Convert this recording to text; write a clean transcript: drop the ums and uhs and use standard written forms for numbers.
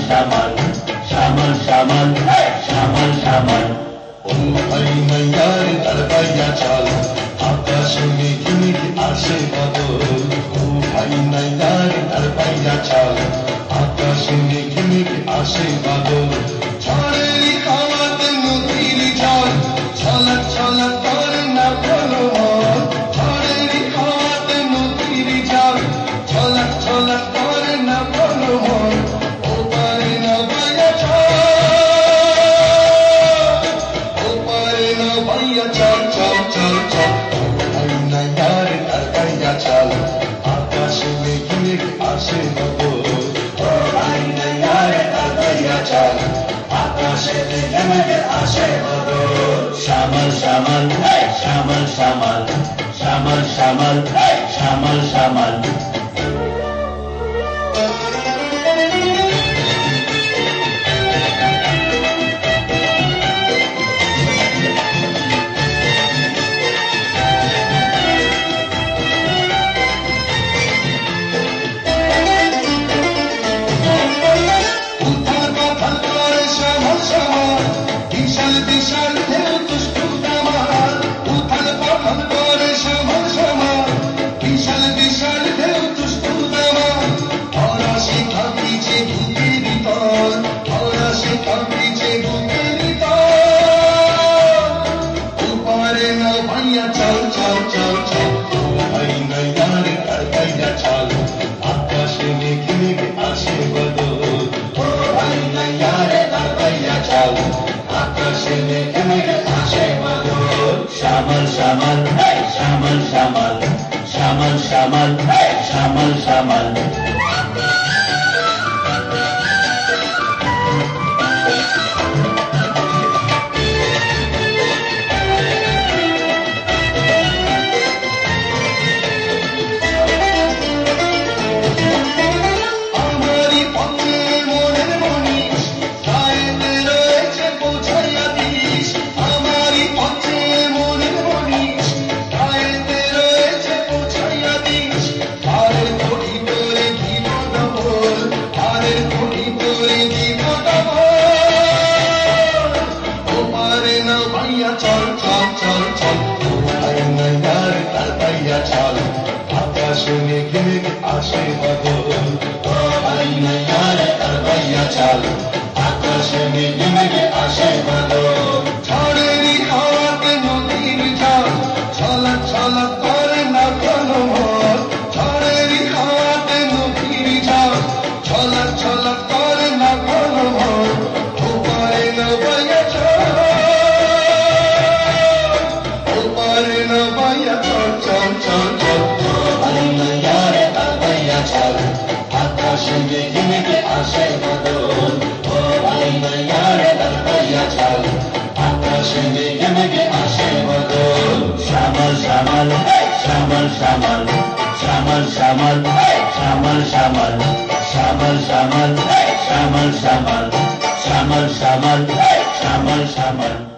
শ্যামল শ্যামল শ্যামল শ্যামল শ্যামল ও ভাই নাইয়ার তার পাইয়া চল আকাশে মেঘে মেঘে আসে বাদল ও ভাই নাইয়ার তার পাইয়া চল আকাশে মেঘে মেঘে আসে বাদল ঝড়ের হাওয়াতে নদীর জল ছলক ছলক করে না ভালো মন ঝড়ের হাওয়াতে নদীর জল ছলক ছলক করে না ভালো মন ও পারে না ভাইয়া চল ও পারে না ভাইয়া চল চল চল চল ভাই নাইয়ার তার পাইয়া চল আকাশে মেঘে মেঘে আসে বাদল ও ভাই নাইয়ার তার পাইয়া চল আকাশে মেঘে মেঘে আসে বাদল শ্যামল শ্যামল শ্যামল শ্যামল শ্যামল শ্যামল শ্যামল শ্যামল উথাল পাথাল করে শ্যামল শ্যামল বিশাল বিশাল ঢেউ দুষ্টু দামাল উথাল পাথাল করে শ্যামল শ্যামল বিশাল বিশাল ঢেউ দুষ্টু দামাল ধরাশে কাঁপিছে বুকের ভিতর ধরাশে কাঁপিছে বুকের ভিতর উপারে না ভাইয়া চল চল চল চল ও ভাই নাইয়ার তার পাইয়া চল আকাশে মেঘে মেঘে আসে বাদল ও ভাই নাইয়ার তার পাইয়া চল আকাশে মেঘে মেঘে আসে বাদল শ্যামল শ্যামল শ্যামল শ্যামল শ্যামল শ্যামল শ্যামল শ্যামল আমারই পথে মনের মনীষ গায়েতে রয়েছে পৌঁছাইয়া দিস আমারই পথে মনের মনীষ গায়েতে রয়েছে পৌঁছাইয়া দিস আরের কোটি তোরে দিব ডবল আরের কোটি তোরে দিব ডবল ও পারে না ভাইয়া চল চল চল চল ও ভাই নাইয়ার তার পাইয়া চল আকাশে মেঘে মেঘে আসে বাদল ও ভাই নাইয়ার তার পাইয়া চল আকাশে মেঘে মেঘে আসে বাদল ঝড়ের হাওয়াতে নদীর জল ছলক ছলক করে না কোনো মন ঝড়ের হাওয়াতে নদীর জল ছলক ছলক করে না কোনো মন ও পারে না ভাইয়া চল ও পারে না ভাইয়া চল চল চল চল ও ভাই নাইয়ার তার পাইয়া চল আকাশে মেঘে মেঘে আসে বাদল ও ভাই নাইয়ার তার পাইয়া চল আকাশে মেঘে মেঘে আসে বাদল শ্যামল শ্যামল শ্যামল শ্যামল শ্যামল শ্যামল শ্যামল শ্যামল শ্যামল শ্যামল শ্যামল শ্যামল শ্যামল শ্যামল শ্যামল শ্যামল